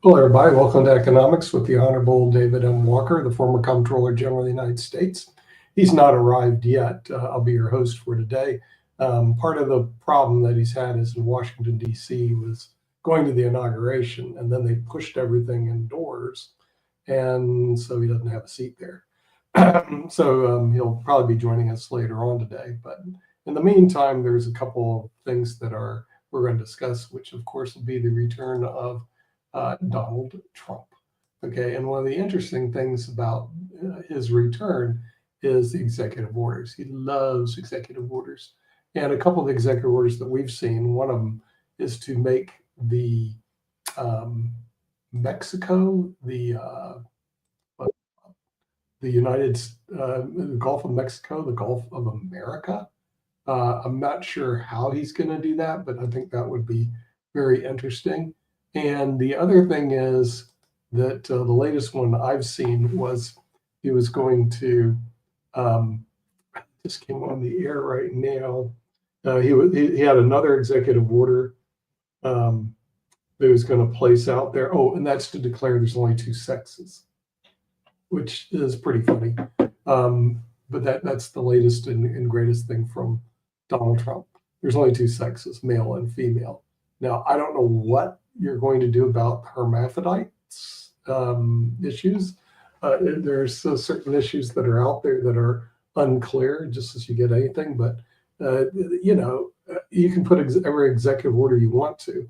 Hello, everybody. Welcome to Economics with the Honorable David M. Walker, the former Comptroller General of the United States. He's not arrived yet. I'll be your host for today. Part of the problem that he's had is in Washington, D.C., he was going to the inauguration, and then they pushed everything indoors, and so he doesn't have a seat there. So he'll probably be joining us later on today. But in the meantime, there's a couple of things that we're going to discuss, which of course will be the return of Donald Trump. Okay, and one of the interesting things about his return is the executive orders. He loves executive orders. And a couple of the executive orders that we've seen, one of them is to make the Mexico, the Gulf of Mexico, the Gulf of America. I'm not sure how he's going to do that, but I think that would be very interesting. And the other thing is that the latest one I've seen was he was going to, just came on the air right now. He had another executive order that he was going to place out there. Oh, and that's to declare there's only two sexes, which is pretty funny. But that's the latest and greatest thing from Donald Trump. There's only two sexes, male and female. Now, I don't know what you're going to do about hermaphrodites issues. There's certain issues that are out there that are unclear, just as you get anything. But you can put every executive order you want to,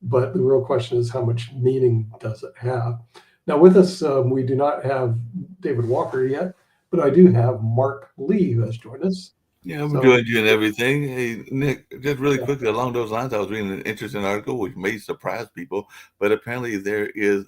but the real question is how much meaning does it have? Now, with us, we do not have David Walker yet, but I do have Mark Lee who has joined us. Yeah, I'm enjoying you and everything. Hey, Nick, just really quickly along those lines, I was reading an interesting article which may surprise people, but apparently there is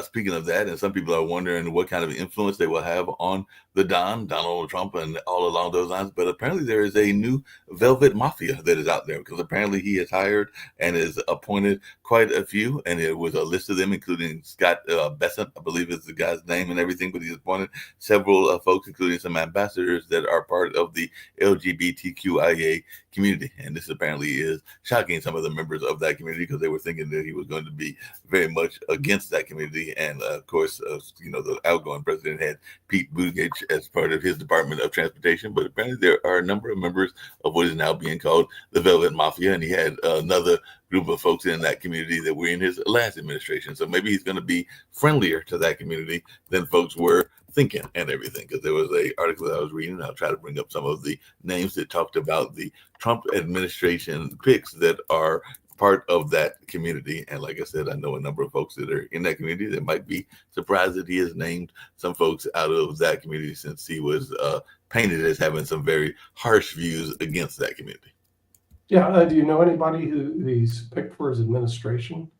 speaking of that, and some people are wondering what kind of influence they will have on the Donald Trump, and all along those lines. But apparently there is a new Velvet Mafia that is out there, because apparently he has hired and has appointed quite a few, and it was a list of them, including Scott Bessent, I believe is the guy's name and everything, but he's appointed several folks, including some ambassadors that are part of the LGBTQIA community. And this apparently is shocking some of the members of that community, because they were thinking that he was going to be very much against that community. And of course, the outgoing president had Pete Buttigieg as part of his Department of Transportation. But apparently there are a number of members of what is now being called the Velvet Mafia. And he had another group of folks in that community that were in his last administration. So maybe he's going to be friendlier to that community than folks were thinking and everything. Because there was an article that I was reading, I'll try to bring up some of the names that talked about the Trump administration picks that are part of that community. And like I said, I know a number of folks that are in that community that might be surprised that he has named some folks out of that community, since he was painted as having some very harsh views against that community. Yeah. Do you know anybody who he's picked for his administration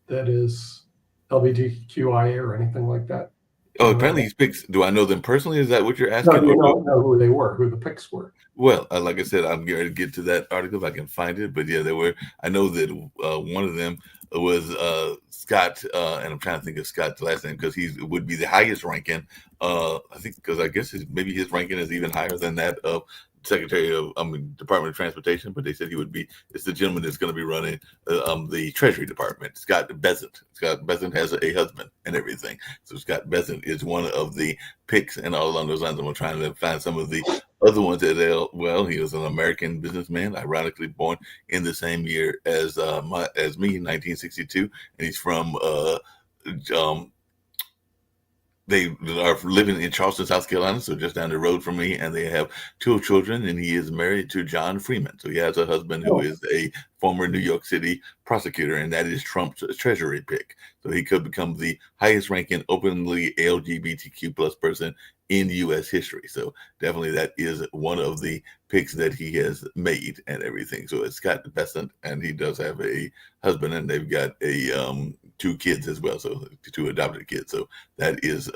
that is LGBTQIA or anything like that? Oh, apparently he's picks. Do I know them personally? Is that what you're asking? No, you don't know who they were, who the picks were. Well, like I said, I'm going to get to that article if I can find it. But yeah, there were. I know that one of them was Scott, and I'm trying to think of Scott's last name, because he would be the highest ranking. I think, because I guess maybe his ranking is even higher than that of Secretary of Department of Transportation. But they said it's the gentleman that's going to be running the Treasury Department, Scott Bessent. Scott Bessent has a husband and everything, so Scott Bessent is one of the picks. And all along those lines, I'm trying to find some of the other ones that he was an American businessman, ironically born in the same year as me, 1962, and he's from they are living in Charleston, South Carolina, so just down the road from me, and they have two children, and he is married to John Freeman. So he has a husband who is a former New York City prosecutor, and that is Trump's Treasury pick. So he could become the highest ranking openly LGBTQ plus person in U.S. history. So definitely that is one of the picks that he has made and everything. So it's Scott Bessent, and he does have a husband, and they've got two kids as well, so two adopted kids. So that is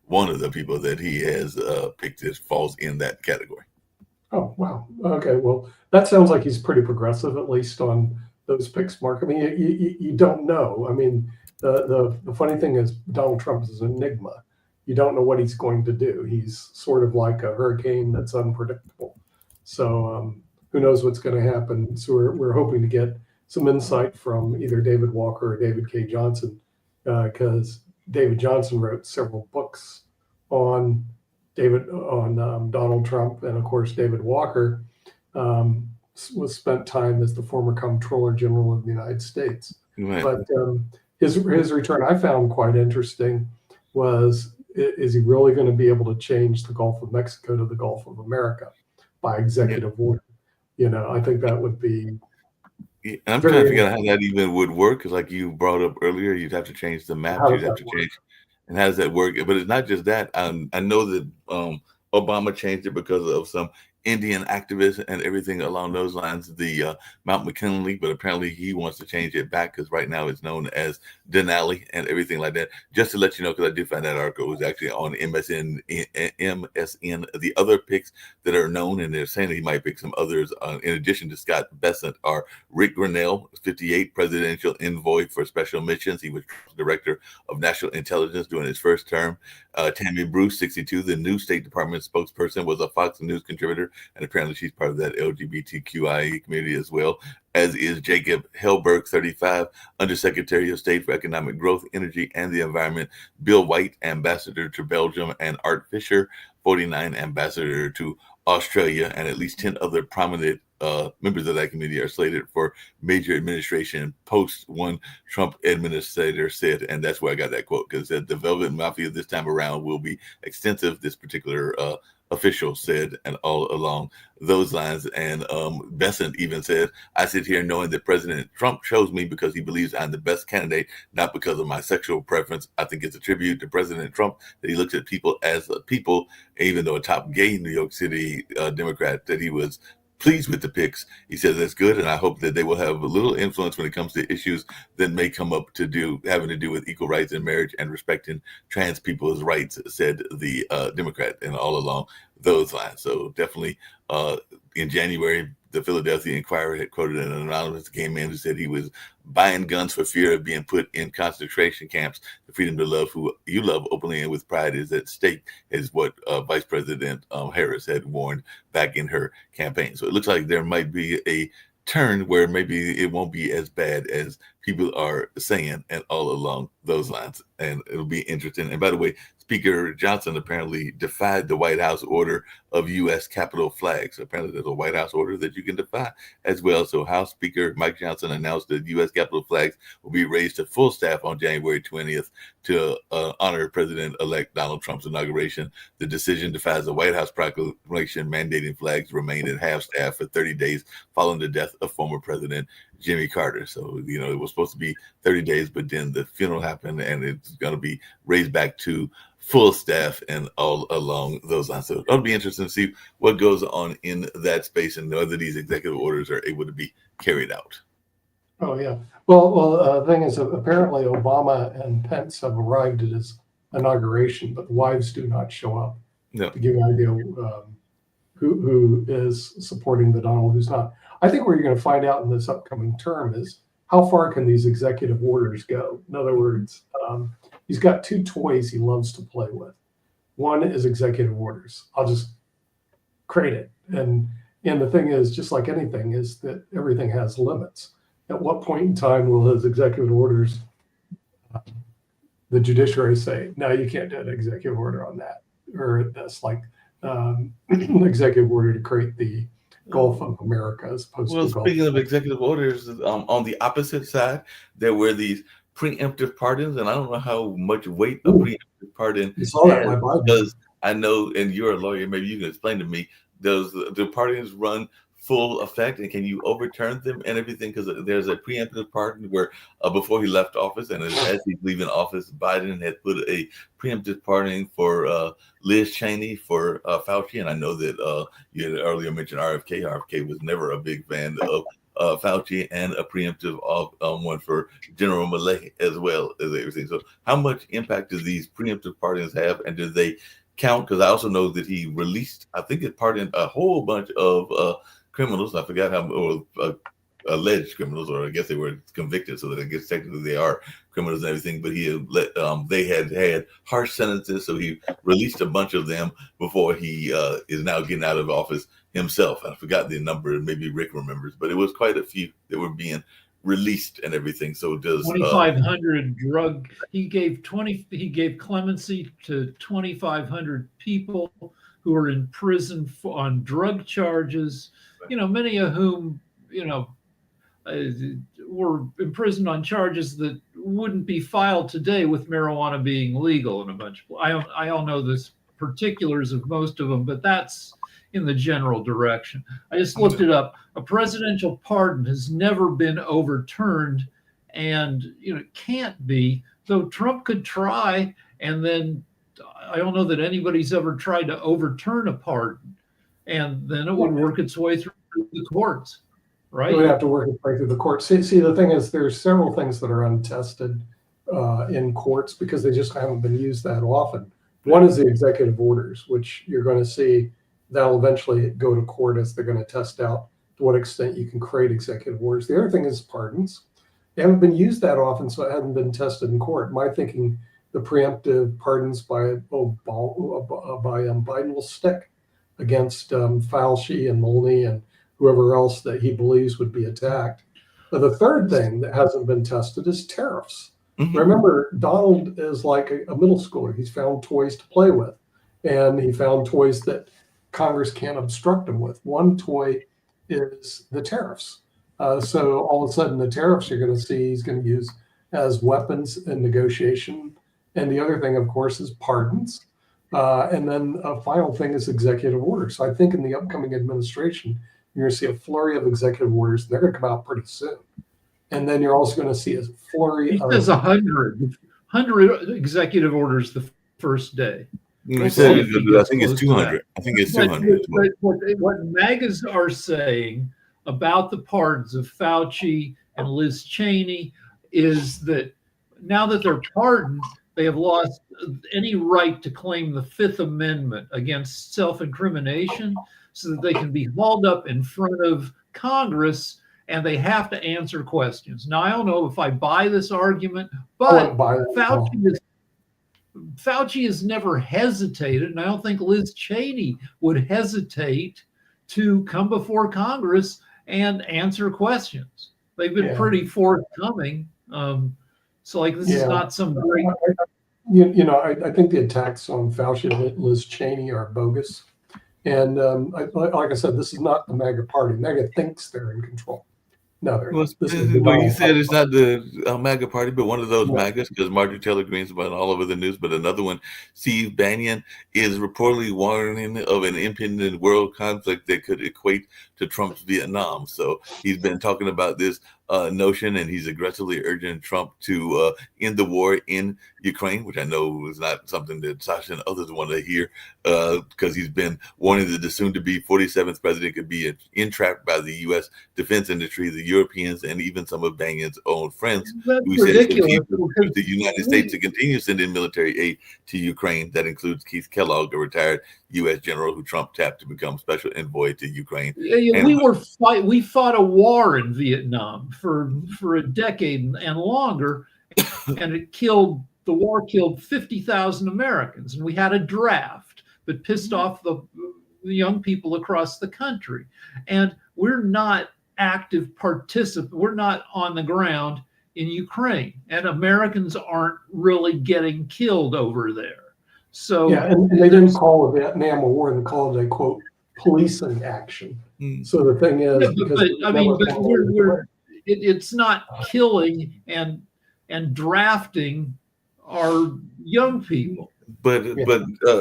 one of the people that he has picked that falls in that category. Oh, wow. Okay, well, that sounds like he's pretty progressive, at least on those picks, Mark. I mean, you don't know. I mean, the funny thing is Donald Trump is an enigma. You don't know what he's going to do. He's sort of like a hurricane that's unpredictable. So who knows what's going to happen? So we're hoping to get some insight from either David Walker or David K. Johnson because David Johnson wrote several books on Donald Trump, and of course David Walker was spent time as the former Comptroller General of the United States. Right. But his return I found quite interesting was, is he really going to be able to change the Gulf of Mexico to the Gulf of America by executive order? I think that would be. Yeah, I'm trying to figure out how that even would work, because like you brought up earlier, you'd have to change the map, you'd have to change. And how does that work? But it's not just that. I know that Obama changed it because of some Indian activists and everything along those lines, the Mount McKinley, but apparently he wants to change it back because right now it's known as Denali and everything like that. Just to let you know, because I did find that article was actually on MSN. The other picks that are known, and they're saying that he might pick some others in addition to Scott Bessent, are Rick Grenell, 58, presidential envoy for special missions. He was director of national intelligence during his first term. Tammy Bruce, 62, the new State Department spokesperson, was a Fox News contributor, and apparently she's part of that LGBTQIA community as well, as is Jacob Hellberg, 35, Undersecretary of State for Economic Growth, Energy, and the Environment. Bill White, ambassador to Belgium, and Art Fisher, 49, ambassador to Australia, and at least 10 other prominent members of that committee are slated for major administration posts, one Trump administrator said, and that's where I got that quote, because the Velvet Mafia this time around will be extensive, this particular official said, and all along those lines. And Bessent even said, I sit here knowing that President Trump chose me because he believes I'm the best candidate, not because of my sexual preference. I think it's a tribute to President Trump that he looks at people as people, even though a top gay New York City Democrat, that he was pleased with the picks. He says that's good, and I hope that they will have a little influence when it comes to issues that may come up having to do with equal rights in marriage and respecting trans people's rights, said the Democrat, and all along those lines. So definitely in January, the Philadelphia Inquirer had quoted an anonymous gay man who said he was buying guns for fear of being put in concentration camps. The freedom to love who you love openly and with pride is at stake, is what Vice President Harris had warned back in her campaign. So it looks like there might be a turn where maybe it won't be as bad as people are saying, and all along those lines. And it'll be interesting. And by the way, Speaker Johnson apparently defied the White House order of U.S. Capitol flags. Apparently there's a White House order that you can defy as well. So House Speaker Mike Johnson announced that U.S. Capitol flags will be raised to full staff on January 20th to honor President-elect Donald Trump's inauguration. The decision defies the White House proclamation mandating flags remain at half staff for 30 days following the death of former President Jimmy Carter. So, it was supposed to be 30 days, but then the funeral happened and it's going to be raised back to full staff and all along those lines. So it'll be interesting to see what goes on in that space and whether these executive orders are able to be carried out. Oh, yeah. Well, the thing is, apparently Obama and Pence have arrived at his inauguration, but the wives do not show up. No. To give you an idea who is supporting the Donald, who's not. I think what you're going to find out in this upcoming term is how far can these executive orders go? In other words, he's got two toys he loves to play with. One is executive orders. I'll just create it. And the thing is, just like anything, is that everything has limits. At what point in time will his executive orders, the judiciary say, no, you can't do an executive order on that? Or that's like an executive order to create the Gulf of America as opposed to speaking of executive orders, on the opposite side, there were these preemptive pardons, and I don't know how much weight a preemptive pardon has, because I know, and you're a lawyer, maybe you can explain to me, does the pardons run full effect, and can you overturn them and everything? Because there's a preemptive pardon where before he left office, and as he's leaving office, Biden had put a preemptive pardon for Liz Cheney for Fauci, and I know that you had earlier mentioned RFK. RFK was never a big fan of Fauci, and a preemptive one for General Milley as well as everything. So how much impact do these preemptive pardons have, and do they count? Because I also know that he released, I think it pardoned a whole bunch of criminals. I forgot how alleged criminals, or I guess they were convicted, so that I guess technically they are criminals and everything. But he had they had harsh sentences, so he released a bunch of them before he is now getting out of office himself. I forgot the number, maybe Rick remembers, but it was quite a few that were being released and everything. So does 2,500 drug. He gave clemency to 2,500 people who are in prison on drug charges. Many of whom were imprisoned on charges that wouldn't be filed today with marijuana being legal in a bunch of. I don't know the particulars of most of them, but that's in the general direction. I just looked it up. A presidential pardon has never been overturned, and it can't be. Though Trump could try, and then I don't know that anybody's ever tried to overturn a pardon, and then it would work its way through the courts, right? It would have to work its way through the courts. See, the thing is, there's several things that are untested in courts because they just haven't been used that often. One is the executive orders, which you're going to see that'll eventually go to court as they're going to test out to what extent you can create executive orders. The other thing is pardons. They haven't been used that often, so it hasn't been tested in court. My thinking, the preemptive pardons by Biden will stick against Fauci and Mulvaney and whoever else that he believes would be attacked. But the third thing that hasn't been tested is tariffs. Mm-hmm. Remember, Donald is like a middle schooler. He's found toys to play with, and he found toys that Congress can't obstruct him with. One toy is the tariffs. So all of a sudden, the tariffs you're going to see he's going to use as weapons in negotiation. And the other thing, of course, is pardons. And then a final thing is executive orders. So I think in the upcoming administration, you're going to see a flurry of executive orders. They're going to come out pretty soon. And then you're also going to see a flurry of... There's 100 executive orders the first day. I think it's 200. I think it's 200. But what MAGAs are saying about the pardons of Fauci and Liz Cheney is that now that they're pardoned, they have lost any right to claim the Fifth Amendment against self-incrimination so that they can be hauled up in front of Congress and they have to answer questions. Now, I don't know if I buy this argument, but Fauci has never hesitated, and I don't think Liz Cheney would hesitate to come before Congress and answer questions. They've been pretty forthcoming. So this is not some great... I think the attacks on Fauci and Liz Cheney are bogus. And like I said, this is not the MAGA party. MAGA thinks they're in control. No, they're not. You said it's not the MAGA party, but one of those MAGAs, because Marjorie Taylor Greene's been all over the news, but another one, Steve Bannon, is reportedly warning of an impending world conflict that could equate to Trump's Vietnam. So he's been talking about this notion, and he's aggressively urging Trump to end the war in Ukraine, which I know is not something that Sasha and others want to hear, because he's been warning that the soon-to-be 47th president could be entrapped by the U.S. defense industry, the Europeans, and even some of Bannon's own friends. Who said the United States to continue sending military aid to Ukraine. That includes Keith Kellogg, a retired U.S. general who Trump tapped to become special envoy to Ukraine. We fought a war in Vietnam for a decade and longer, and the war killed 50,000 Americans, and we had a draft that pissed off the young people across the country. And we're not active participants. We're not on the ground in Ukraine, and Americans aren't really getting killed over there. So and they didn't call the Vietnam War; they called it a quote policing action. So the thing is, it's not killing and drafting our young people. But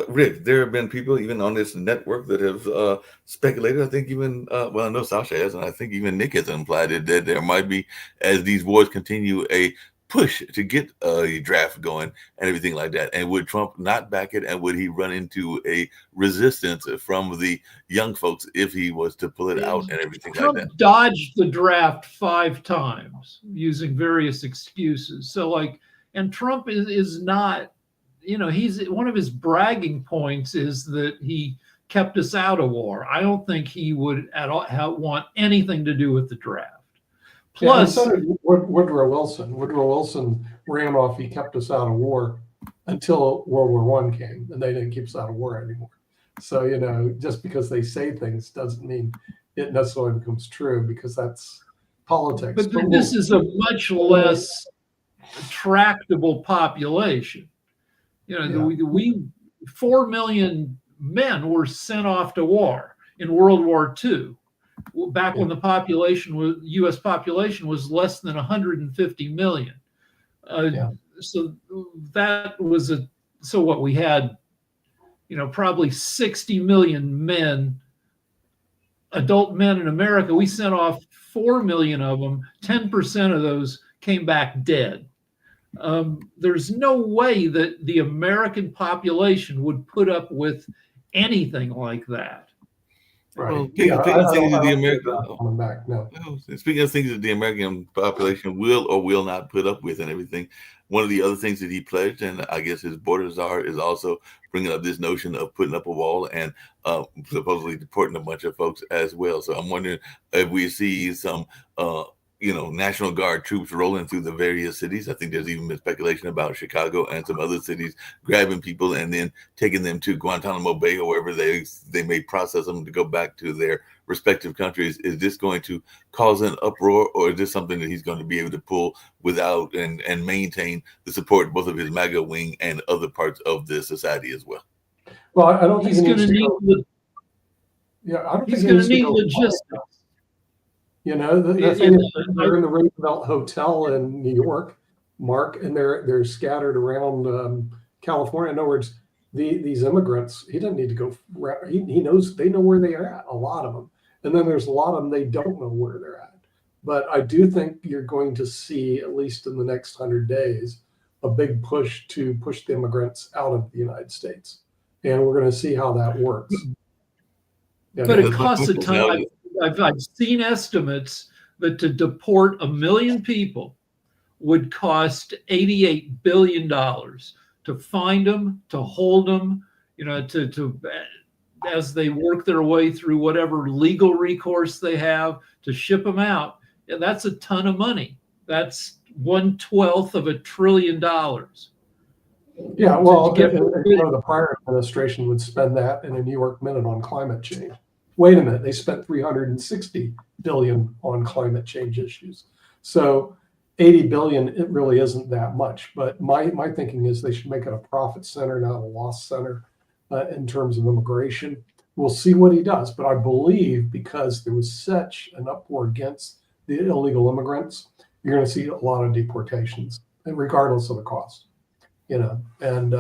Rick, there have been people even on this network that have speculated. I think even I know Sasha has, and I think even Nick has implied it, that there might be, as these wars continue, a push to get a draft going and everything like that. And would Trump not back it? And would he run into a resistance from the young folks if he was to pull it out and everything Trump like that? Dodged the draft 5 times using various excuses. So and Trump is not, he's one of his bragging points is that he kept us out of war. I don't think he would at all want anything to do with the draft. Plus, so did Woodrow Wilson. Woodrow Wilson ran off. He kept us out of war until World War I came, and they didn't keep us out of war anymore. So just because they say things doesn't mean it necessarily becomes true, because that's politics. But this is a much less tractable population. You know, we 4 million men were sent off to war in World War II, back when the U.S. population was less than 150 million. So that was so what we had, you know, probably 60 million men, adult men in America. We sent off 4 million of them. 10% of those came back dead. There's no way that the American population would put up with anything like that. Right. Well, speaking of things that the American coming back, no. Speaking of things that the American population will or will not put up with and everything, one of the other things that he pledged, and I guess his border czar, is also bringing up this notion of putting up a wall and supposedly deporting a bunch of folks as well. So I'm wondering if we see some National Guard troops rolling through the various cities. I think there's even been speculation about Chicago and some other cities grabbing people and then taking them to Guantanamo Bay or wherever they may process them to go back to their respective countries. Is this going to cause an uproar, or is this something that he's going to be able to pull without and maintain the support both of his MAGA wing and other parts of the society as well? Well, I don't think he's going to need. I don't he's think going to need logistics. You know, the thing is, they're in the Roosevelt Hotel in New York, Mark, and they're scattered around California. In other words, these immigrants, he doesn't need to go. He knows, they know where they are at, a lot of them, and then there's a lot of them they don't know where they're at. But I do think you're going to see, at least in the next 100 days, a big push to push the immigrants out of the United States, and we're going to see how that works. But it costs a ton. I've seen estimates that to deport 1 million people would cost $88 billion to find them, to hold them, you know, to as they work their way through whatever legal recourse they have to ship them out. And that's a ton of money. That's 1/12 of $1 trillion. Yeah, well, the prior administration would spend that in a New York minute on climate change. Wait a minute, they spent $360 billion on climate change issues. So 80 billion, it really isn't that much. But my thinking is they should make it a profit center, not a loss center in terms of immigration. We'll see what he does. But I believe because there was such an uproar against the illegal immigrants, you're going to see a lot of deportations, and regardless of the cost. You know, and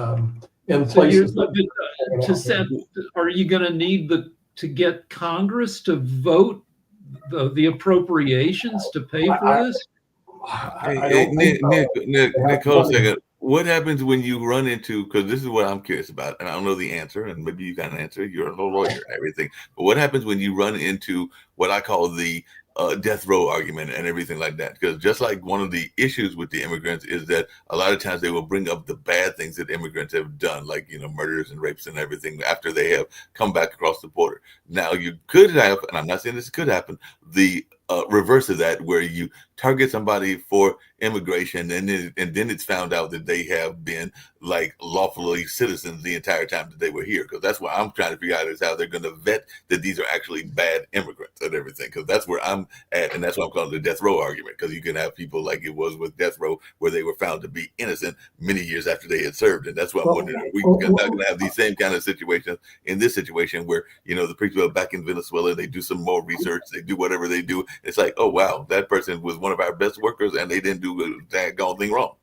in places. Are you going to need to get Congress to vote the appropriations to pay for this? Nick, hold a second. What happens when you run into, because this is what I'm curious about, and I don't know the answer, and maybe you got an answer, you're a lawyer and everything, but what happens when you run into what I call the death row argument and everything like that? Because just like one of the issues with the immigrants is that a lot of times they will bring up the bad things that immigrants have done, like, you know, murders and rapes and everything, after they have come back across the border. Now you could have, and I'm not saying this could happen, the reverse of that, where you target somebody for immigration and then it's found out that they have been like lawfully citizens the entire time that they were here. Because that's what I'm trying to figure out, is how they're going to vet that these are actually bad immigrants and everything. Because that's where I'm at, and that's what I'm calling the death row argument. Because you can have people like it was with death row, where they were found to be innocent many years after they had served. And that's what I'm wondering, are we not going to have these same kind of situations in this situation, where, you know, the people back in Venezuela, they do some more research, they do whatever they do. It's like, oh wow, that person was one of our best workers and they didn't do a daggone thing wrong.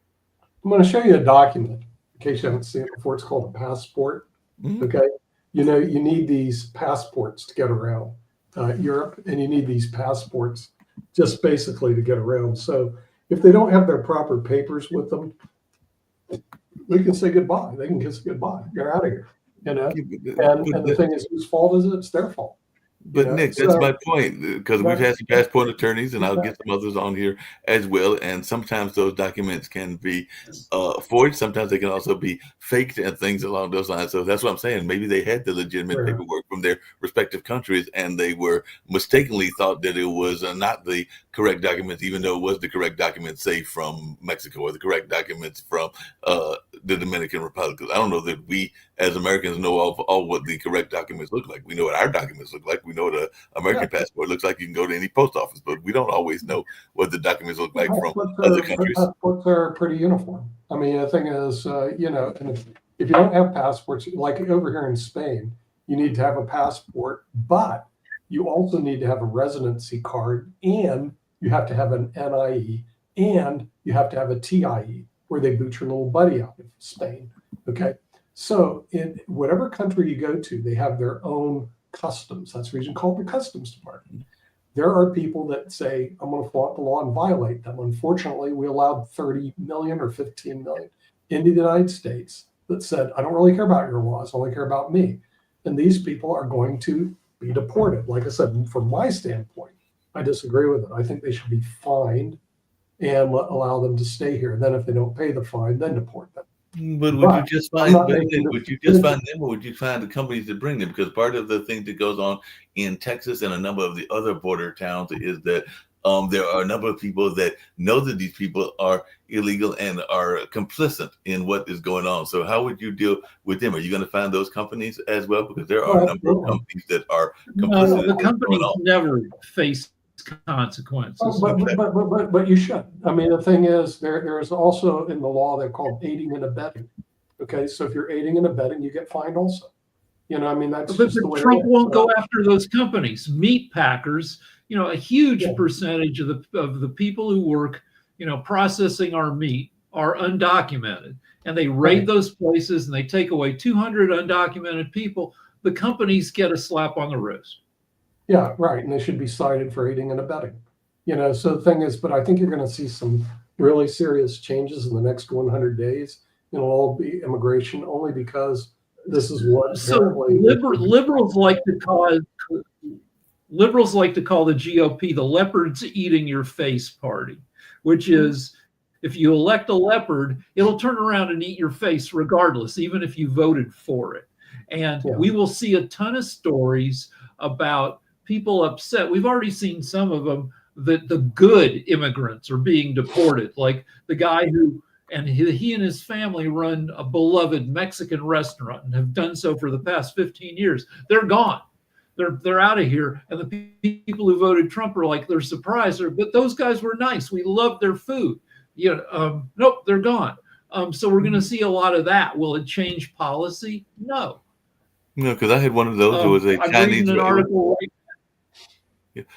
I'm going to show you a document in case you haven't seen it before. It's called a passport. Mm-hmm. Okay, you know, you need these passports to get around Europe, and you need these passports just basically to get around. So if they don't have their proper papers with them, we can say goodbye. They can kiss goodbye. You're out of here. You know, and the thing is, whose fault is it? It's their fault. But yeah, Nick, that's my point, because we've had some passport attorneys, and I'll get some others on here as well. And sometimes those documents can be forged. Sometimes they can also be faked and things along those lines. So that's what I'm saying. Maybe they had the legitimate paperwork from their respective countries, and they were mistakenly thought that it was not the correct documents, even though it was the correct documents, say, from Mexico, or the correct documents from the Dominican Republic. I don't know that we as Americans know all what the correct documents look like. We know what our documents look like. We know what an American passport looks like. You can go to any post office, but we don't always know what the documents look like from other countries. Passports are pretty uniform. I mean, the thing is, and if you don't have passports, like over here in Spain, you need to have a passport, but you also need to have a residency card, and you have to have an NIE, and you have to have a TIE, where they boot your little buddy out of Spain. Okay. So in whatever country you go to, they have their own customs. That's the reason called the customs department. There are people that say, I'm going to flaunt the law and violate them. Unfortunately, we allowed 30 million or 15 million into the United States that said, I don't really care about your laws, I only care about me. And these people are going to be deported. Like I said, from my standpoint, I disagree with it. I think they should be fined and allow them to stay here. Then if they don't pay the fine, then deport them. But would you just find them, or would you find the companies that bring them? Because part of the thing that goes on in Texas and a number of the other border towns is that there are a number of people that know that these people are illegal and are complicit in what is going on. So how would you deal with them? Are you going to find those companies as well? Because there are a number of companies that are complicit. No, the companies never face consequences. But you should. I mean, the thing is, there is also in the law they're called aiding and abetting. Okay, so if you're aiding and abetting, you get fined also. I mean, that's but just the way Trump won't go after those companies. Meat packers, a huge percentage of the people who work, processing our meat are undocumented, and they raid those places and they take away 200 undocumented people. The companies get a slap on the wrist. Yeah, right. And they should be cited for aiding and abetting. So the thing is, but I think you're going to see some really serious changes in the next 100 days. It'll all be immigration only because this is what. So liberals like to call the GOP the leopards eating your face party, which is if you elect a leopard, it'll turn around and eat your face regardless, even if you voted for it. And we will see a ton of stories about people upset. We've already seen some of them, that the good immigrants are being deported, like the guy who, and he and his family run a beloved Mexican restaurant and have done so for the past 15 years. They're gone. They're out of here. And the people who voted Trump are like, they're surprised. But those guys were nice. We loved their food. Nope, they're gone. So we're going to see a lot of that. Will it change policy? No. No, because I had one of those. It was a I'm Chinese reading an article.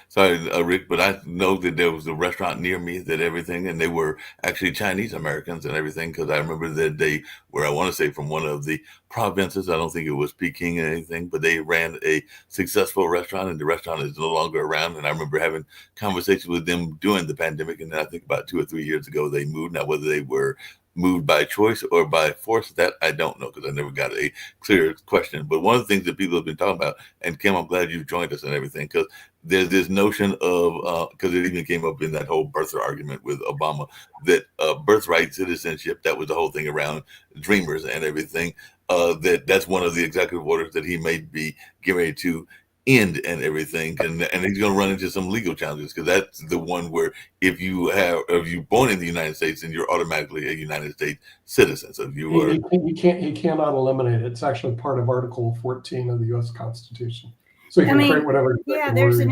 Sorry, Rick, but I know that there was a restaurant near me and they were actually Chinese Americans and everything, because I remember that they were, I want to say, from one of the provinces. I don't think it was Peking or anything, but they ran a successful restaurant, and the restaurant is no longer around. And I remember having conversations with them during the pandemic, and then I think about 2 or 3 years ago they moved. Now, whether they were moved by choice or by force, that I don't know, because I never got a clear question. But one of the things that people have been talking about, and Kim, I'm glad you joined us and everything, because there's this notion of, because it even came up in that whole birther argument with Obama, that birthright citizenship, that was the whole thing around Dreamers and everything, that's one of the executive orders that he may be getting ready to end and everything, and he's going to run into some legal challenges, because that's the one where if you're born in the United States, then you're automatically a United States citizen. So if you were, he cannot eliminate it. It's actually part of Article 14 of the U.S. Constitution. So you can create whatever. There's an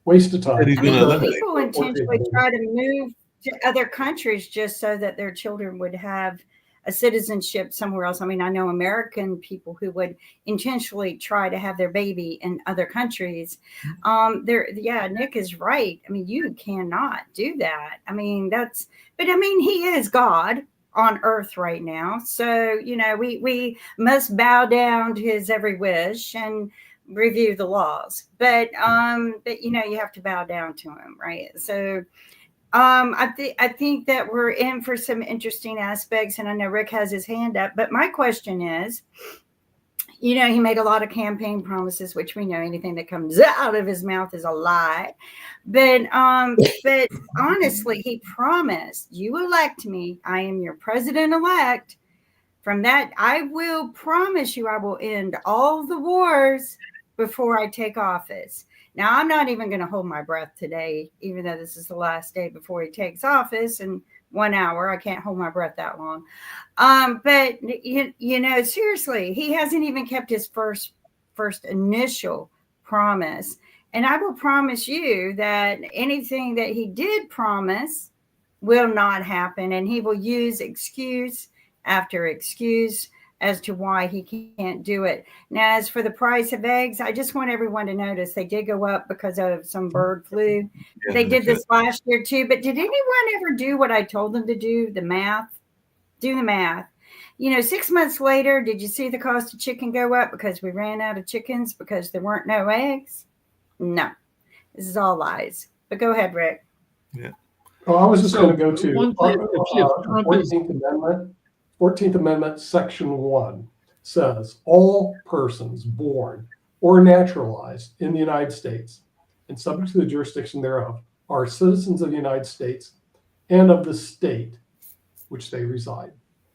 waste of time. People intentionally try to move to other countries just so that their children would have a citizenship somewhere else. I mean, I know American people who would intentionally try to have their baby in other countries. Nick is right. I mean, you cannot do that. I mean, he is God on earth right now. So, we must bow down to his every wish and review the laws. But you have to bow down to him, right? So I think that we're in for some interesting aspects, and I know Rick has his hand up, but my question is, he made a lot of campaign promises, which we know anything that comes out of his mouth is a lie. But honestly, he promised, you elect me, I am your president-elect. From that, I will promise you I will end all the wars before I take office. Now, I'm not even going to hold my breath today, even though this is the last day before he takes office in 1 hour. I can't hold my breath that long. But seriously, he hasn't even kept his first first initial promise. And I will promise you that anything that he did promise will not happen. And he will use excuse after excuse as to why he can't do it. Now, as for the price of eggs, I just want everyone to notice they did go up because of some bird flu. Yeah, They did this last year too. But did anyone ever do what I told them to do? The math? Do the math. 6 months later, did you see the cost of chicken go up because we ran out of chickens because there weren't no eggs? No, this is all lies. But go ahead, Rick. Yeah. Oh, I was just going to go to one thing, if Trump is- 14th Amendment. 14th Amendment, Section 1 says all persons born or naturalized in the United States and subject to the jurisdiction thereof are citizens of the United States and of the state which they reside.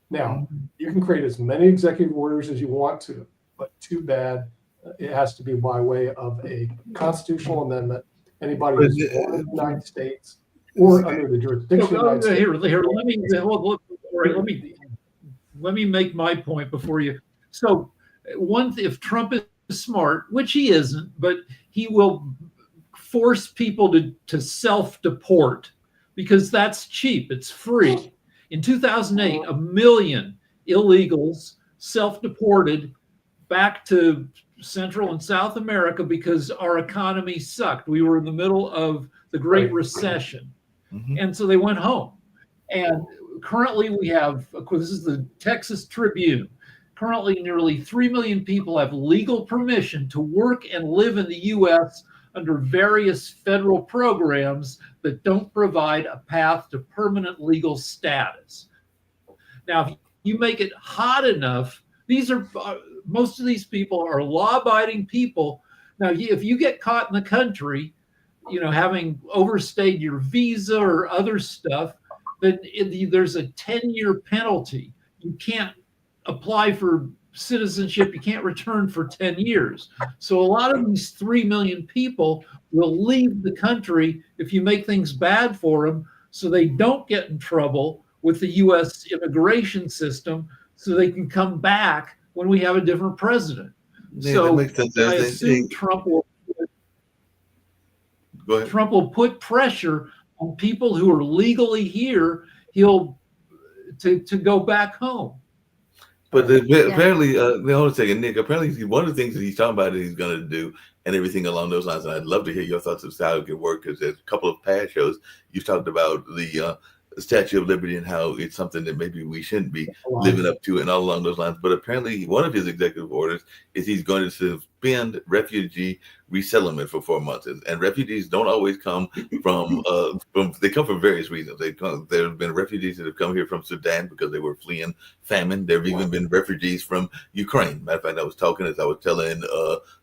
Now, you can create as many executive orders as you want to, but too bad it has to be by way of a constitutional amendment. Anybody who's born in the United States or under the jurisdiction of the United States. Let me make my point before you. So, if Trump is smart, which he isn't, but he will force people to self-deport because that's cheap. It's free. In 2008, 1 million illegals self-deported back to Central and South America because our economy sucked. We were in the middle of the Great Recession. And so they went home. And currently we have, this is the Texas Tribune, currently nearly 3 million people have legal permission to work and live in the U.S. under various federal programs that don't provide a path to permanent legal status. Now, if you make it hot enough, most of these people are law-abiding people. Now, if you get caught in the country, having overstayed your visa or other stuff, then there's a 10-year penalty. You can't apply for citizenship. You can't return for 10 years. So a lot of these 3 million people will leave the country if you make things bad for them so they don't get in trouble with the U.S. immigration system so they can come back when we have a different president. Yeah, so that makes sense. I assume Trump will put pressure on people who are legally here. To go back home. But apparently, hold on a second, Nick. Apparently, one of the things that he's talking about that he's going to do and everything along those lines. And I'd love to hear your thoughts as to how it could work, because there's a couple of past shows you talked about the Statue of Liberty and how it's something that maybe we shouldn't be living up to and all along those lines. But apparently one of his executive orders is he's going to suspend refugee resettlement for 4 months. And refugees don't always come from they come for various reasons. There have been refugees that have come here from Sudan because they were fleeing famine. There have even been refugees from Ukraine. Matter of fact, I was telling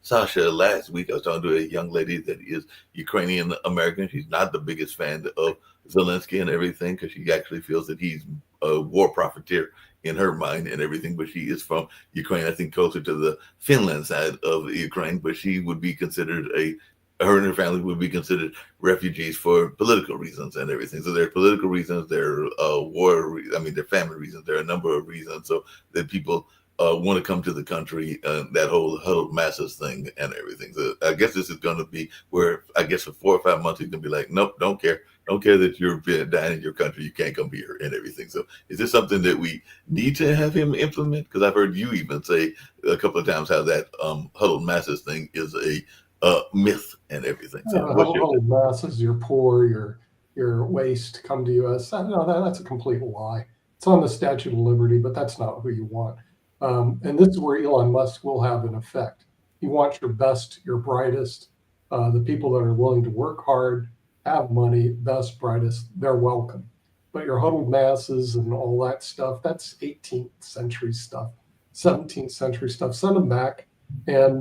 Sasha last week, I was talking to a young lady that is Ukrainian American. She's not the biggest fan of Zelensky and everything, because she actually feels that he's a war profiteer in her mind and everything, but she is from Ukraine, I think closer to the Finland side of Ukraine, but she would be considered her and her family would be considered refugees for political reasons and everything. So there are political reasons, there are there are family reasons, there are a number of reasons so that people want to come to the country, that whole huddled masses thing and everything. So I guess this is going to be where, I guess for 4 or 5 months, he's going to be like, nope, don't care that you're dying in your country, you can't come here and everything. So is this something that we need to have him implement? Because I've heard you even say a couple of times how that huddled masses thing is a myth and everything. So huddled masses, you're poor, your waste come to us. No, that's a complete lie. It's on the Statue of Liberty, but that's not who you want. And this is where Elon Musk will have an effect. He wants your best, your brightest, the people that are willing to work hard, have money, best, brightest, they're welcome. But your huddled masses and all that stuff, that's 18th century stuff, 17th century stuff. Send them back, and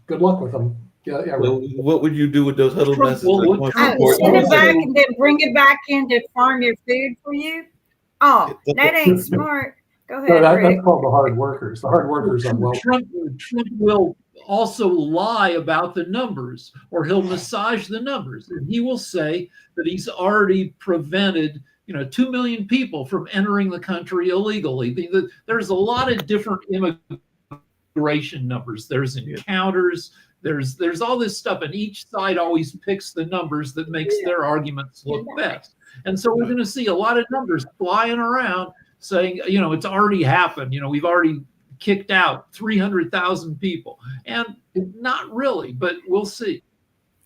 good luck with them. Yeah. Well, what would you do with those huddled masses? Send it back and then bring it back in to farm your food for you? Oh, that ain't smart. Go ahead, no, Rick. that's called the hard workers. The hard workers are welcome. Trump will also lie about the numbers, or he'll massage the numbers. And he will say that he's already prevented 2 million people from entering the country illegally. There's a lot of different immigration numbers, there's encounters, there's all this stuff, and each side always picks the numbers that makes their arguments look best. And so we're going to see a lot of numbers flying around saying, it's already happened. We've already kicked out 300,000 people, and not really, but we'll see.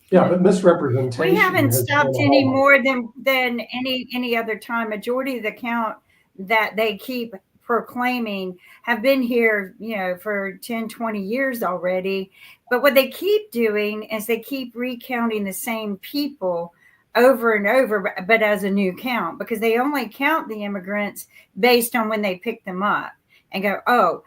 Yeah, but misrepresentation. We haven't has stopped been a any hallmark. more than any other time. Majority of the count that they keep proclaiming have been here, for 10, 20 years already. But what they keep doing is they keep recounting the same people over and over, but as a new count, because they only count the immigrants based on when they pick them up and go, oh,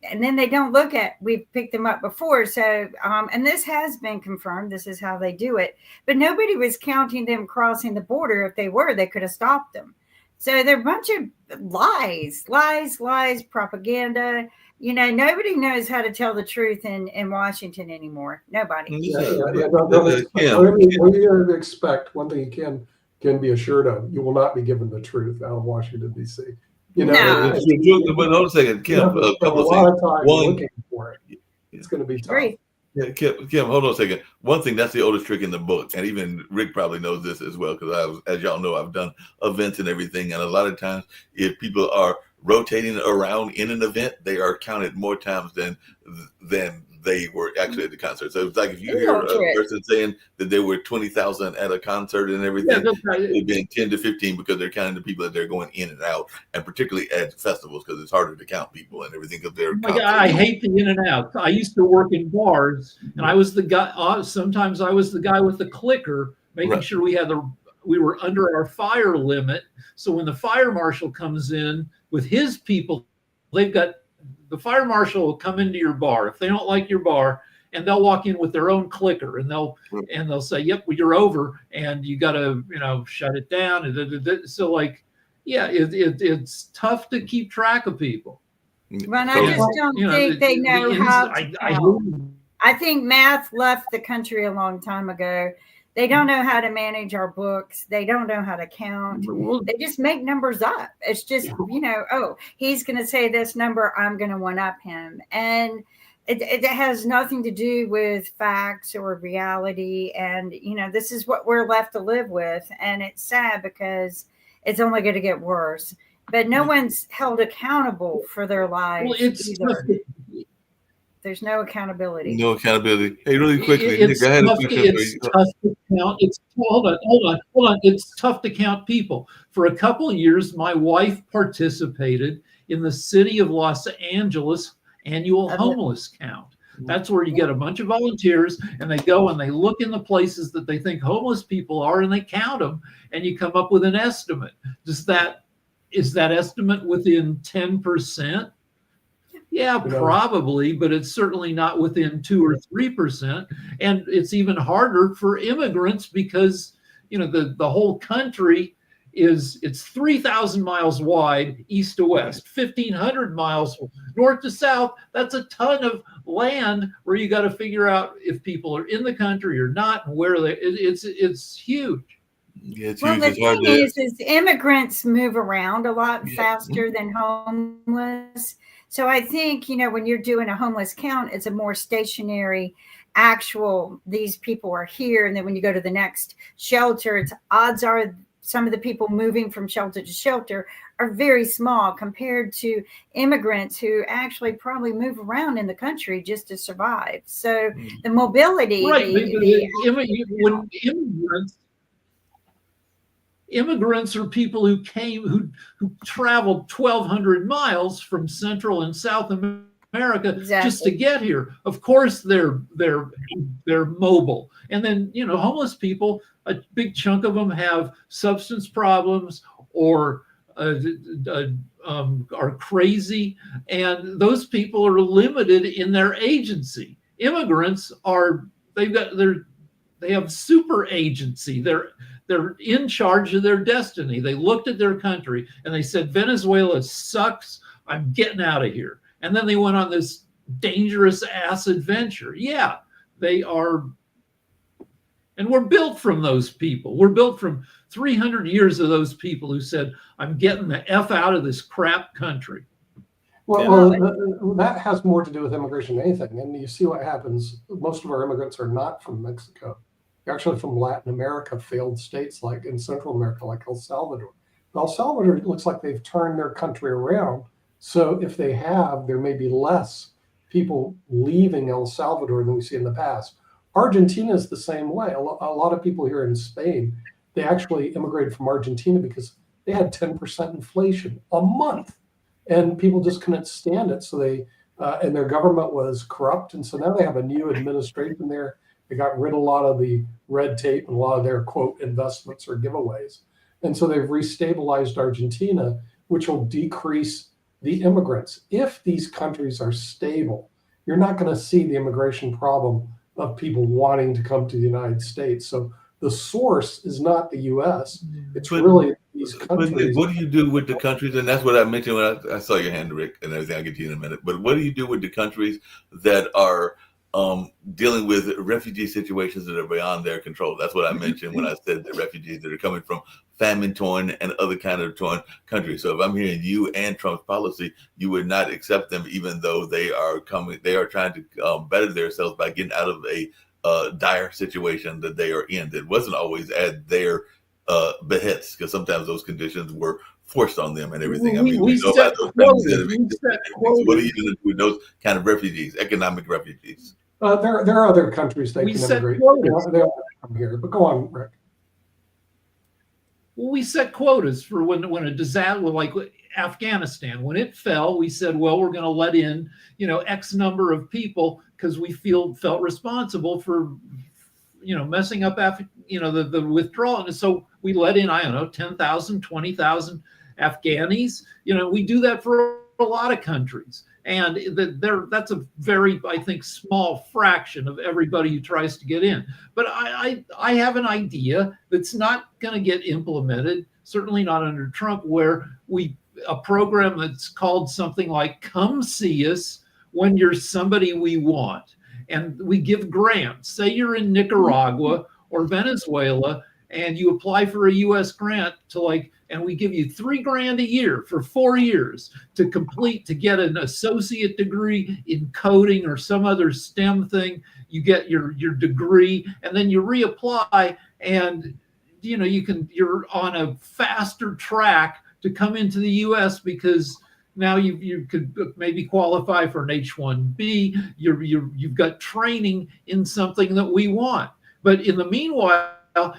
and then they don't look at, we've picked them up before. So, and this has been confirmed. This is how they do it. But nobody was counting them crossing the border. If they were, they could have stopped them. So they're a bunch of lies, propaganda. Nobody knows how to tell the truth in Washington anymore. Nobody. What you expect, one thing you can be assured of, you will not be given the truth out of Washington, D.C. No. But hold on a second, Kim. A couple of things. Time One, looking for it. It's going to be tough. Great. Yeah, Kim, hold on a second. One thing, that's the oldest trick in the book, and even Rick probably knows this as well, because as y'all know, I've done events and everything, and a lot of times, if people are rotating around in an event, they are counted more times than they were actually at the concert. So it's like if you hear a person saying that there were 20,000 at a concert and everything, it'd been 10 to 15 because they're counting the people that they're going in and out, and particularly at festivals because it's harder to count people and everything because they're. I hate the in and out. I used to work in bars, and I was the guy. Sometimes I was the guy with the clicker, making sure we were under our fire limit. So when the fire marshal comes in with his people, the fire marshal will come into your bar if they don't like your bar, and they'll walk in with their own clicker, and they'll say, "Yep, well, you're over, and you got to shut it down." So it's tough to keep track of people. But I just don't think they know how to count. I think math left the country a long time ago. They don't know how to manage our books. They don't know how to count. They just make numbers up. It's just, oh, he's going to say this number, I'm going to one up him. And it has nothing to do with facts or reality. And, this is what we're left to live with. And it's sad because it's only going to get worse. But no one's held accountable for their lives either. There's no accountability. No accountability. Hey, really quickly, it's Nick, I had tough, a question for it's you. tough to count. Hold on. It's tough to count people. For a couple of years, my wife participated in the city of Los Angeles annual homeless count. That's where you get a bunch of volunteers, and they go and they look in the places that they think homeless people are, and they count them, and you come up with an estimate. Is that estimate within 10%? Yeah, probably, but it's certainly not within 2 or 3%. And it's even harder for immigrants because, the whole country it's 3,000 miles wide, east to west, 1,500 miles north to south. That's a ton of land where you got to figure out if people are in the country or not, and where it's huge. Yeah, it's well, huge. the thing is immigrants move around a lot faster than homeless. So I think, when you're doing a homeless count, it's a more stationary, actual, these people are here. And then when you go to the next shelter, odds are some of the people moving from shelter to shelter are very small compared to immigrants who actually probably move around in the country just to survive. So the mobility. Right. When immigrants are people who traveled 1,200 miles from Central and South America just to get here. Of course, they're mobile. And then, homeless people, a big chunk of them have substance problems or are crazy. And those people are limited in their agency. Immigrants they have super agency. They're in charge of their destiny. They looked at their country and they said, Venezuela sucks. I'm getting out of here. And then they went on this dangerous ass adventure. Yeah, they are. And we're built from those people. We're built from 300 years of those people who said, I'm getting the F out of this crap country. That has more to do with immigration than anything. And you see what happens. Most of our immigrants are not from Mexico. They're actually from Latin America, failed states like in Central America, like El Salvador. El Salvador, it looks like they've turned their country around. So if they have, there may be less people leaving El Salvador than we see in the past. Argentina is the same way. A lot of people here in Spain, they actually immigrated from Argentina because they had 10% inflation a month. And people just couldn't stand it. So they, and their government was corrupt. And so now they have a new administration there. They got rid of a lot of the red tape and a lot of their, quote, investments or giveaways. And so they've restabilized Argentina, which will decrease the immigrants. If these countries are stable, you're not going to see the immigration problem of people wanting to come to the United States. So the source is not the U.S. It's really these countries. What do you do with the countries? And that's what I mentioned when I saw your hand, Rick, and everything. I'll get to you in a minute. But what do you do with the countries that are dealing with refugee situations that are beyond their control? That's what I mentioned when I said the refugees that are coming from famine-torn and other kind of torn countries. So if I'm hearing you and Trump's policy, you would not accept them, even though they are trying to better themselves by getting out of a dire situation that they are in that wasn't always at their behest, because sometimes those conditions were forced on them and everything. I mean, we know about those families. What are you going to do with those kind of refugees, economic refugees? There are other countries that can immigrate. They don't come here, but go on, Rick. Well, we set quotas for when a disaster like Afghanistan, when it fell, we said, well, we're going to let in, X number of people because we felt responsible for, messing up, the withdrawal. And so we let in, 10,000, 20,000 Afghanis. We do that for a lot of countries. And that's a very, I think, small fraction of everybody who tries to get in. But I have an idea that's not going to get implemented, certainly not under Trump, where a program that's called something like "Come See Us When You're Somebody We Want." And we give grants. Say you're in Nicaragua or Venezuela and you apply for a U.S. grant and we give you $3,000 a year for 4 years to get an associate degree in coding or some other STEM thing. You get your degree and then you reapply and you're on a faster track to come into the U.S. because now you could maybe qualify for an H-1B. You've got training in something that we want. But in the meanwhile,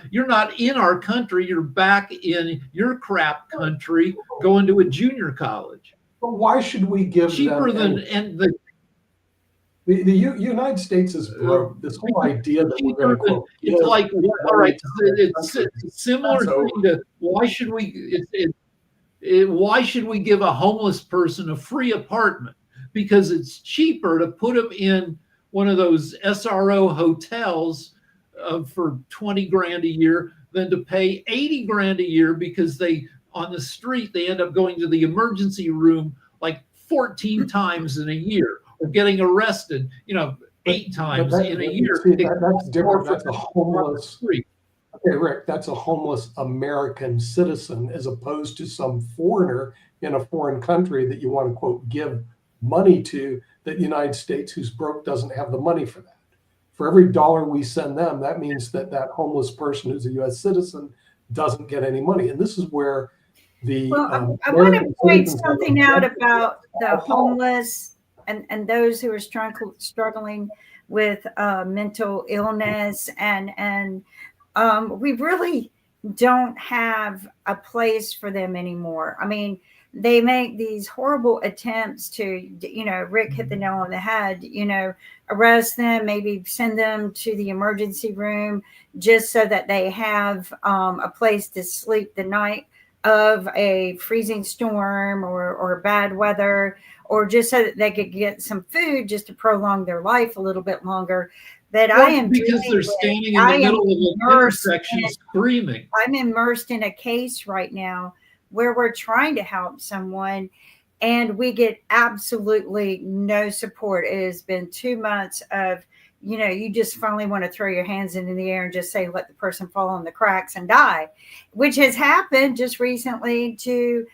you're not in our country. You're back in your crap country going to a junior college. But why should we give cheaper them than the United States is broke. This whole idea that we're going to quote. It's like, all right, it's similar to why should we give a homeless person a free apartment? Because it's cheaper to put them in one of those SRO hotels for $20,000 a year than to pay $80,000 a year because on the street they end up going to the emergency room like 14 times in a year or getting arrested, 8 times in a year. That's different. That's a homeless. Okay, Rick, that's a homeless American citizen as opposed to some foreigner in a foreign country that you want to, quote, give money to, that the United States, who's broke, doesn't have the money for that. For every dollar we send them, that means that homeless person who's a U.S. citizen doesn't get any money. And this is where the I want to point something out about the homeless and those who are struggling with mental illness and we really don't have a place for them anymore. I mean, they make these horrible attempts to, Rick hit the nail on the head, arrest them, maybe send them to the emergency room just so that they have a place to sleep the night of a freezing storm or bad weather, or just so that they could get some food just to prolong their life a little bit longer. That I am because they're standing in the middle of an intersection screaming. I'm immersed in a case right now where we're trying to help someone and we get absolutely no support. It has been 2 months of you just finally want to throw your hands into the air and just say, let the person fall in the cracks and die, which has happened just recently to,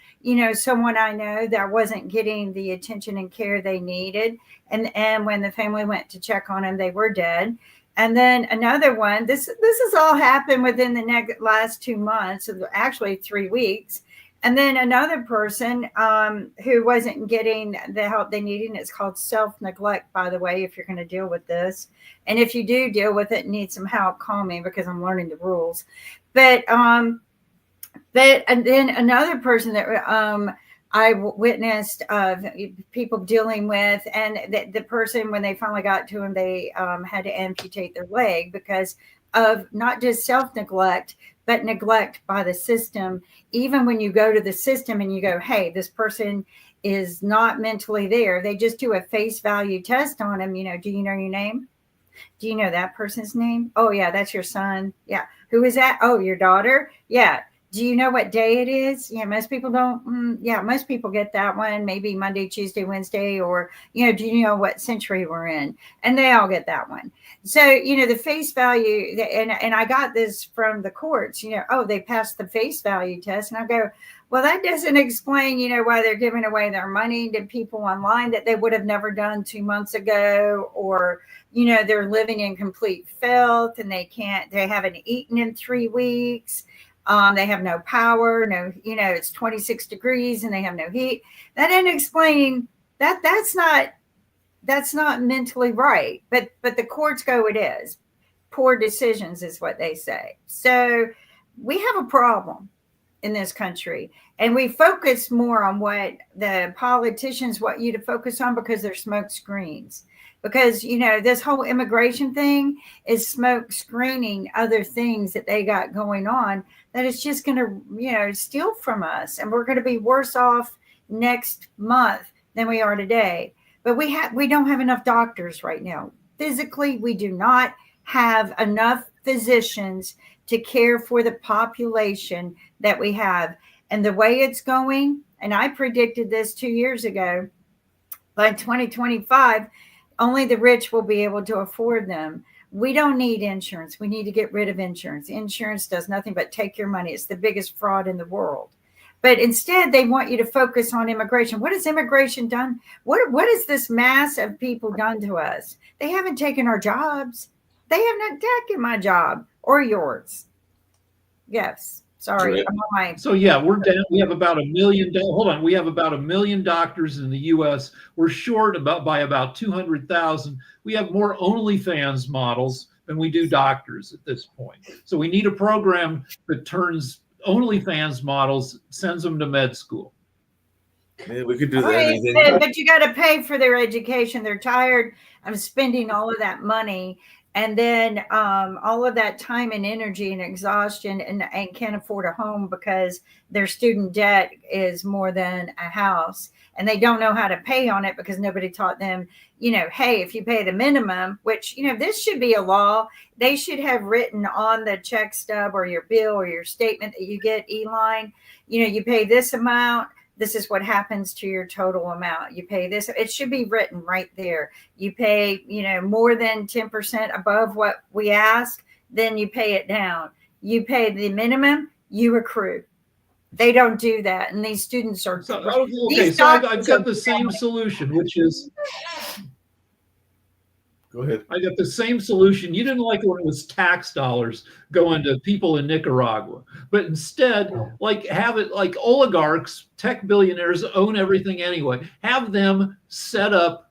someone I know that wasn't getting the attention and care they needed. And when the family went to check on them, they were dead. And then another one, this has all happened within the last 2 months, actually 3 weeks. And then another person who wasn't getting the help they needed. And it's called self-neglect, by the way, if you're going to deal with this. And if you do deal with it and need some help, call me because I'm learning the rules. But and then another person that I witnessed people dealing with, and the person, when they finally got to him, they had to amputate their leg because of not just self-neglect, but neglect by the system. Even when you go to the system and you go, hey, this person is not mentally there, they just do a face value test on them. Do you know your name? Do you know that person's name? Oh, yeah, that's your son. Yeah. Who is that? Oh, your daughter. Yeah. Do you know what day it is? Yeah, most people don't. Most people get that one, maybe Monday, Tuesday, Wednesday, or, do you know what century we're in? And they all get that one. So, the face value, and I got this from the courts, they passed the face value test. And I go, well, that doesn't explain, why they're giving away their money to people online that they would have never done 2 months ago, or, they're living in complete filth and they haven't eaten in 3 weeks. They have no power, it's 26 degrees and they have no heat. That isn't explaining that. That's not mentally right. But the courts go, it is. Poor decisions is what they say. So we have a problem in this country, and we focus more on what the politicians want you to focus on because they're smoke screens. Because, this whole immigration thing is smoke screening other things that they got going on that is just going to, steal from us. And we're going to be worse off next month than we are today. But we don't have enough doctors right now. Physically, we do not have enough physicians to care for the population that we have. And the way it's going, and I predicted this 2 years ago, by 2025, only the rich will be able to afford them. We don't need insurance. We need to get rid of insurance. Insurance does nothing but take your money. It's the biggest fraud in the world. But instead, they want you to focus on immigration. What has immigration done? What has this mass of people done to us? They haven't taken our jobs. They have not taken my job or yours. Yes. Sorry. So yeah, we're down. We have about 1 million. Hold on. We have about 1 million doctors in the U.S. We're short by about 200,000. We have more OnlyFans models than we do doctors at this point. So we need a program that turns OnlyFans models, sends them to med school. Yeah, we could do that. Right, but you got to pay for their education. They're tired of spending all of that money. And then all of that time and energy and exhaustion, and can't afford a home because their student debt is more than a house. And they don't know how to pay on it because nobody taught them, hey, if you pay the minimum, which, this should be a law. They should have written on the check stub or your bill or your statement that you get, E-line, you pay this amount. This is what happens to your total amount. You pay this. It should be written right there. You pay, more than 10% above what we ask, then you pay it down. You pay the minimum, you accrue. They don't do that. And these students are. So I've got the same solution, which is. Go ahead. I got the same solution. You didn't like it when it was tax dollars going to people in Nicaragua, but instead, have it like oligarchs, tech billionaires own everything anyway. Have them set up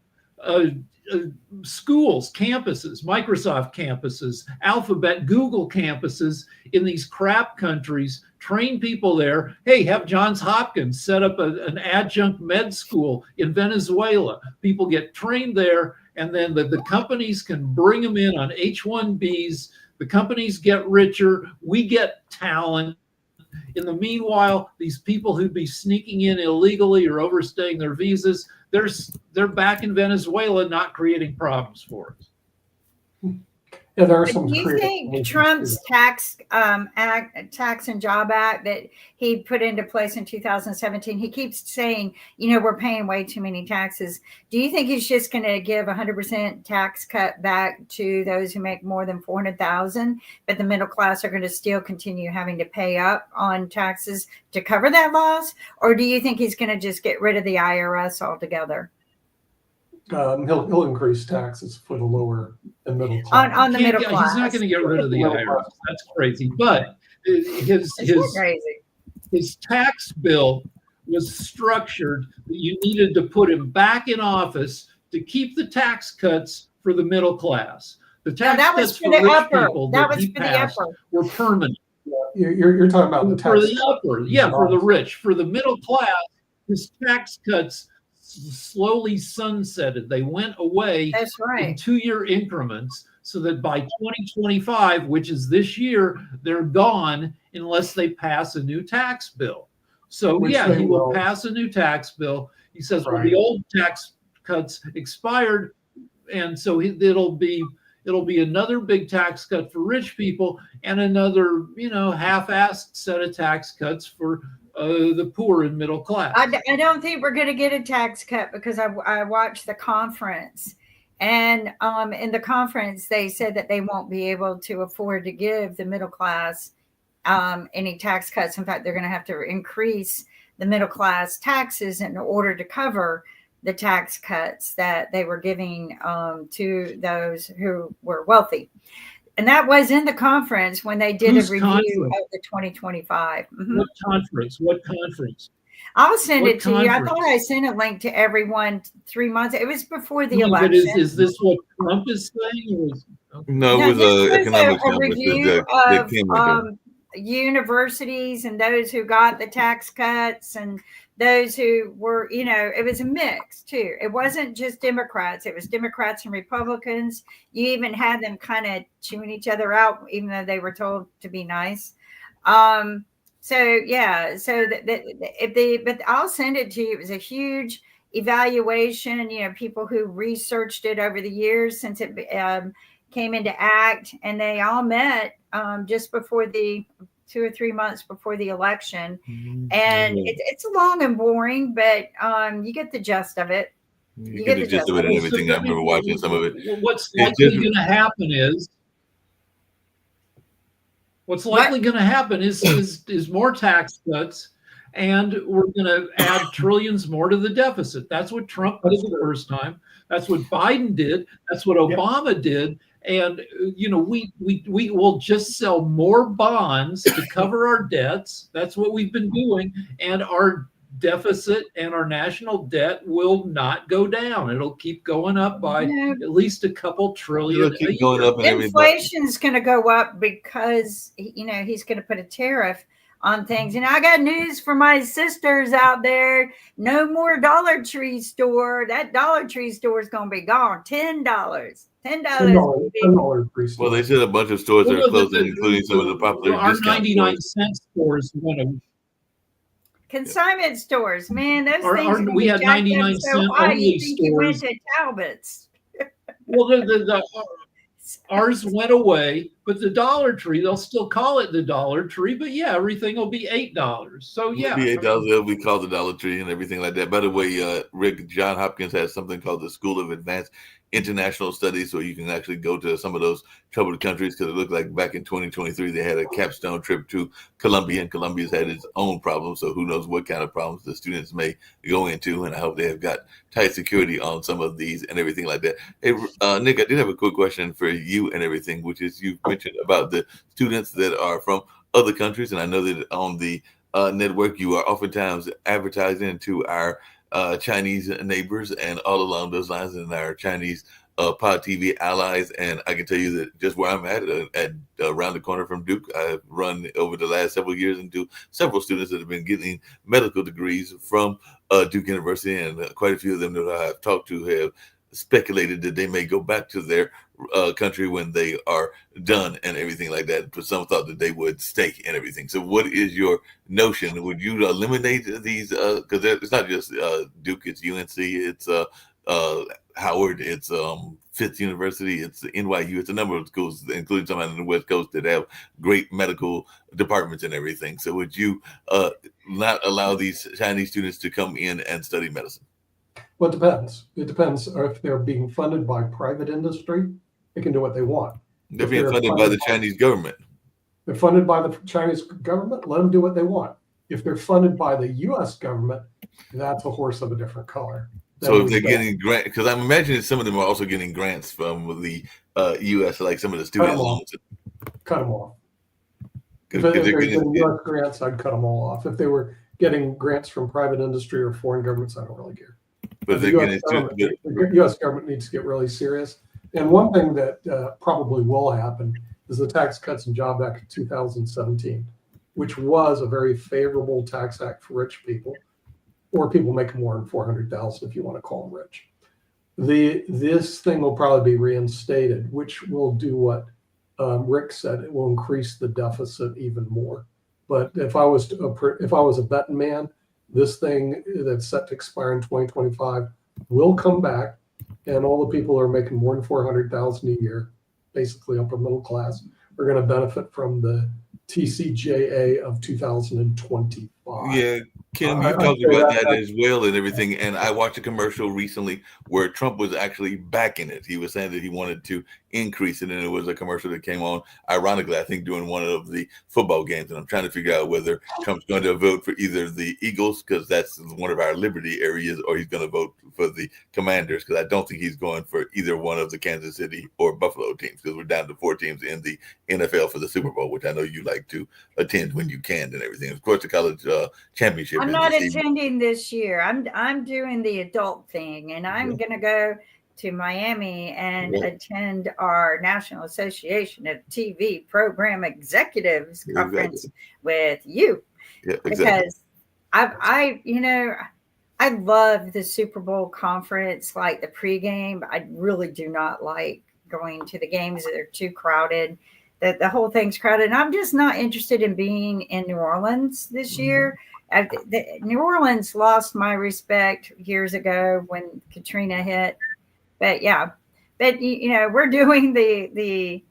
schools, campuses, Microsoft campuses, Alphabet, Google campuses in these crap countries. Train people there. Hey, have Johns Hopkins set up an adjunct med school in Venezuela. People get trained there. And then the companies can bring them in on H-1Bs. The companies get richer. We get talent. In the meanwhile, these people who'd be sneaking in illegally or overstaying their visas, they're back in Venezuela, not creating problems for us. Yeah, there are But some do you creative think solutions to Trump's that. Tax and Job Act that he put into place in 2017, he keeps saying, we're paying way too many taxes. Do you think he's just going to give 100% tax cut back to those who make more than 400,000, but the middle class are going to still continue having to pay up on taxes to cover that loss? Or do you think he's going to just get rid of the IRS altogether? He'll increase taxes for the lower and middle class. On the middle class. He's not going to get rid of the IRS. That's crazy. But his tax bill was structured that you needed to put him back in office to keep the tax cuts for the middle class. The tax cuts for rich people that he passed were permanent. You're talking about the tax for the upper, for the rich. For the middle class, his tax cuts slowly sunsetted. They went away in 2-year increments, so that by 2025, which is this year, they're gone unless they pass a new tax bill. So he will pass a new tax bill. He says, well, the old tax cuts expired, and so it'll be another big tax cut for rich people and another half-assed set of tax cuts for the poor and middle class. I don't think we're going to get a tax cut, because I watched the conference, and in the conference they said that they won't be able to afford to give the middle class any tax cuts. In fact, they're going to have to increase the middle class taxes in order to cover the tax cuts that they were giving to those who were wealthy. And that was in the conference when they did a review of the 2025. Mm-hmm. What conference? I'll send it to you. I thought I sent a link to everyone 3 months. It was before the election. But is this what Trump is saying? No, it was economic a review of universities and those who got the tax cuts and those who were, it was a mix too. It wasn't just Democrats. It was Democrats and Republicans. You even had them kind of chewing each other out, even though they were told to be nice. But I'll send it to you. It was a huge evaluation, people who researched it over the years since it came into act, and they all met just before 2 or 3 months before the election. And it's long and boring, but you get the gist of it. You get the gist of it and everything. I remember watching some of it. What's likely going to happen is more tax cuts, and we're going to add trillions more to the deficit. That's what Trump did the first time. That's what Biden did. That's what Obama did. And, we will just sell more bonds to cover our debts. That's what we've been doing. And our deficit and our national debt will not go down. It'll keep going up by at least a couple trillion. It'll keep going up, and inflation's going to go up because, he's going to put a tariff on things. And I got news for my sisters out there. No more Dollar Tree store. That Dollar Tree store is going to be gone. $10. $10. Well, they said a bunch of stores are closing, including some of the popular our discount 99-cent stores. Consignment stores, man, those things. We had 99-cent only stores. You went to Talbot's. Well, ours went away, but the Dollar Tree, they'll still call it the Dollar Tree, but everything will be $8. So it'll be $8. It'll be called the Dollar Tree and everything like that. By the way, Rick, John Hopkins has something called the School of Advanced International Studies, so you can actually go to some of those troubled countries, because it looked like back in 2023 they had a capstone trip to Colombia, and Colombia's had its own problems, so who knows what kind of problems the students may go into. And I hope they have got tight security on some of these and everything like that. Hey, Nick, I did have a quick question for you and everything, which is, you mentioned about the students that are from other countries, and I know that on the network you are oftentimes advertising to our Chinese neighbors and all along those lines, and our Chinese Pod TV allies. And I can tell you that just where I'm at around the corner from Duke, I've run over the last several years into several students that have been getting medical degrees from Duke University, and quite a few of them that I've talked to have speculated that they may go back to their country when they are done and everything like that. But some thought that they would stay and everything. So what is your notion? Would you eliminate these? Because it's not just Duke, it's UNC, it's Howard, it's Fitz University, it's the NYU, it's a number of schools, including some on the West Coast that have great medical departments and everything. So would you not allow these Chinese students to come in and study medicine? Well, it depends. It depends if they're being funded by private industry, they can do what they want. They're being funded by the Chinese government. They're funded by the Chinese government, let them do what they want. If they're funded by the U.S. government, that's a horse of a different color. So if they're getting grants, because I'm imagining some of them are also getting grants from the U.S., like some of the student loans. Cut them off. If they're getting U.S. grants, I'd cut them all off. If they were getting grants from private industry or foreign governments, I don't really care. But the U.S. government needs to get really serious. And one thing that probably will happen is the Tax Cuts and Jobs Act of 2017, which was a very favorable tax act for rich people, or people making more than $400,000 if you want to call them rich. This thing will probably be reinstated, which will do what Rick said. It will increase the deficit even more. But if I was a betting man, this thing that's set to expire in 2025 will come back, and all the people who are making more than $400,000 a year, basically upper middle class, are going to benefit from the TCJA of 2025. Yeah, Kim, you talked about that as well and everything. And I watched a commercial recently where Trump was actually backing it. He was saying that he wanted to increase it, and it was a commercial that came on, ironically, I think during one of the football games. And I'm trying to figure out whether Trump's going to vote for either the Eagles, because that's one of our liberty areas, or he's going to vote for the Commanders, because I don't think he's going for either one of the Kansas City or Buffalo teams, because we're down to 4 teams in the NFL for the Super Bowl, which I know you like to attend when you can and everything. Of course, the college championship. I'm not attending this year. I'm doing the adult thing, and I'm going to go to Miami and attend our National Association of TV Program Executives conference with you. Yeah, exactly. Because I love the Super Bowl conference, like the pregame. I really do not like going to the games. They're too crowded. The whole thing's crowded. And I'm just not interested in being in New Orleans this year. New Orleans lost my respect years ago when Katrina hit. But yeah, but we're doing the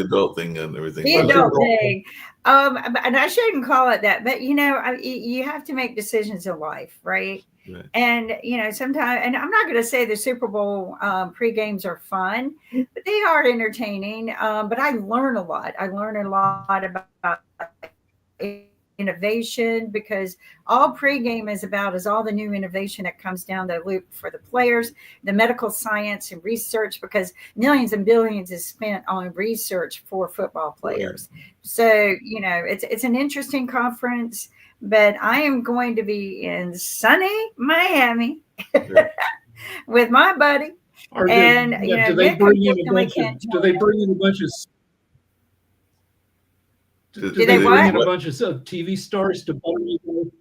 adult thing and everything. The adult thing. And I shouldn't call it that, but you have to make decisions in life, right? Right. And sometimes, and I'm not going to say the Super Bowl pre-games are fun, but they are entertaining. But I learn a lot. I learn a lot about innovation, because all pre-game is about is all the new innovation that comes down the loop for the players, the medical science and research, because millions and billions is spent on research for football players. Right. So, it's an interesting conference, but I am going to be in sunny Miami with my buddy. Do they bring in a bunch of Do they bring in a bunch of TV stars to butter you?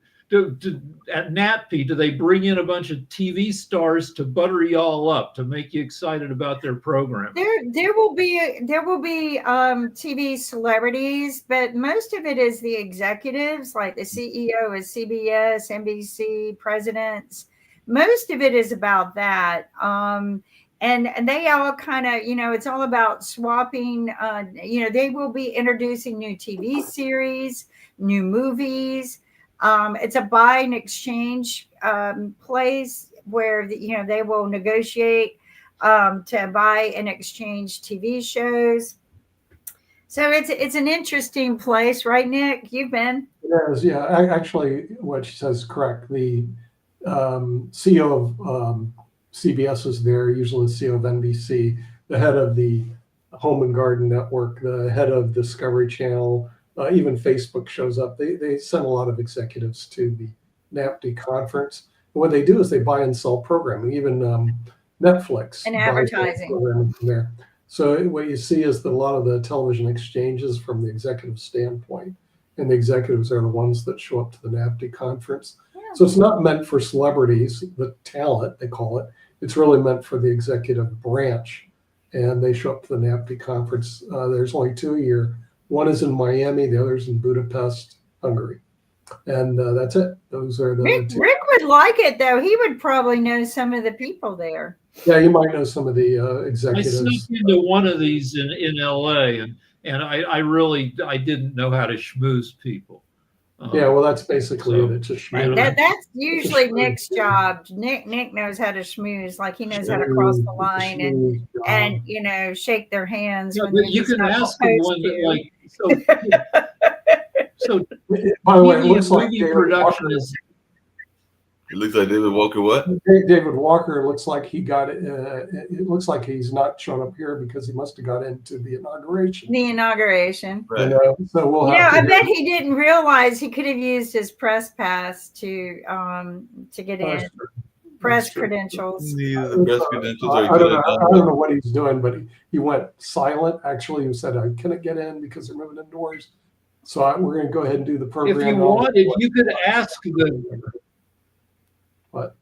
At NATPE, do they bring in a bunch of TV stars to butter you all up, to make you excited about their program? There will be TV celebrities, but most of it is the executives, like the CEO of CBS, NBC, presidents. Most of it is about that. And they all kind of, it's all about swapping. They will be introducing new TV series, new movies. It's a buy and exchange place where they will negotiate to buy and exchange TV shows. So it's an interesting place, right, Nick? You've been. It is, yeah. Actually, what she says is correct. The CEO of CBS is there, usually the CEO of NBC, the head of the Home and Garden Network, the head of Discovery Channel, even Facebook shows up. They send a lot of executives to the NATPE conference. And what they do is they buy and sell programming, even Netflix. And advertising. Programming from there. So what you see is that a lot of the television exchanges from the executive standpoint, and the executives are the ones that show up to the NATPE conference. Yeah. So it's not meant for celebrities, the talent, they call it. It's really meant for the executive branch. And they show up to the NATPE conference. There's only 2 a year. One is in Miami, the other's in Budapest, Hungary. And that's it. Those are the two. Rick would like it, though. He would probably know some of the people there. Yeah, you might know some of the I executives. snuck into one of these in LA, and I really didn't know how to schmooze people. Yeah, well, that's basically So, it. It's a schmooze. That's usually Nick's job. Nick knows how to schmooze, like he knows how to cross the line and shake their hands yeah, when but they're you just can not ask them supposed one that to. like so By the way, it TV looks and like movie David production Walker. is It looks like David Walker. What? David Walker looks like he got it. It looks like he's not shown up here because he must have got into the inauguration. The inauguration. Right. So we'll have to I hear- bet he didn't realize he could have used his press pass to get That's in. true. Press That's true. credentials. The press credentials I are don't good. know. I don't know what he's doing, but he went silent. Actually, he said, "I couldn't get in because they're moving indoors." So we're going to go ahead and do the program. if you wanted, you could ask them. What?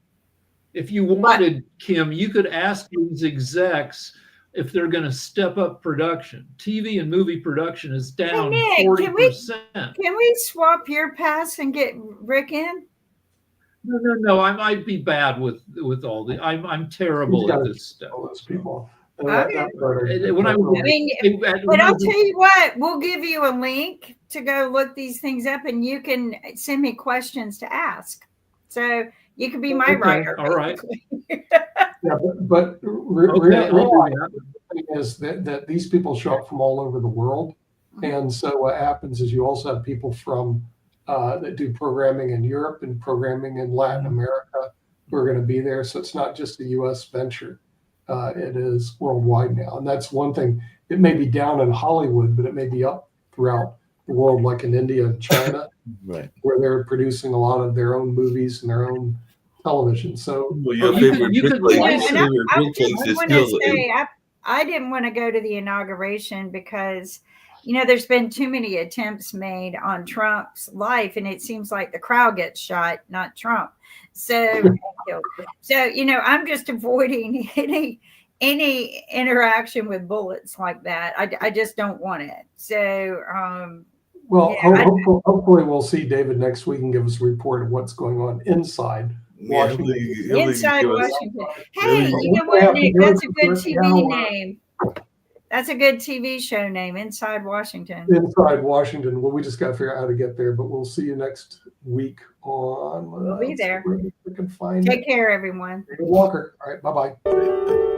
If you wanted, Kim, you could ask these execs if they're going to step up production. TV and movie production is down Nick, 40%. Can we swap your pass and get Rick in? No. I might be bad with all the. I'm terrible at this stuff. All those people. When I was- I mean, but I'll tell you what, we'll give you a link to go look these things up, and you can send me questions to ask. So you could be my Okay, writer. all right. Yeah, but Okay, I'll do that. thing is that these people show up from all over the world, and so what happens is you also have people from that do programming in Europe and programming in Latin America who are going to be there. So it's not just a U.S. venture; it is worldwide now, and that's one thing. It may be down in Hollywood, but it may be up throughout the world, like in India and China, Right. where they're producing a lot of their own movies and their own television. So Well, your You favorite could drink place, license- your favorite I drink place just is want to still say, I didn't want to go to the inauguration because, there's been too many attempts made on Trump's life, and it seems like the crowd gets shot, not Trump. So, I'm just avoiding any interaction with bullets like that. I just don't want it. So, well, yeah, hopefully we'll see David next week and give us a report of what's going on inside Washington. Inside give us- Washington. Hey, Really? you know what, Nick? That's a good Yeah. TV name. That's a good TV show name, Inside Washington. Inside Washington. Well, we just got to figure out how to get there, but we'll see you next week on. We'll be there. We can find Take care, everyone. David Walker. All right. Bye-bye.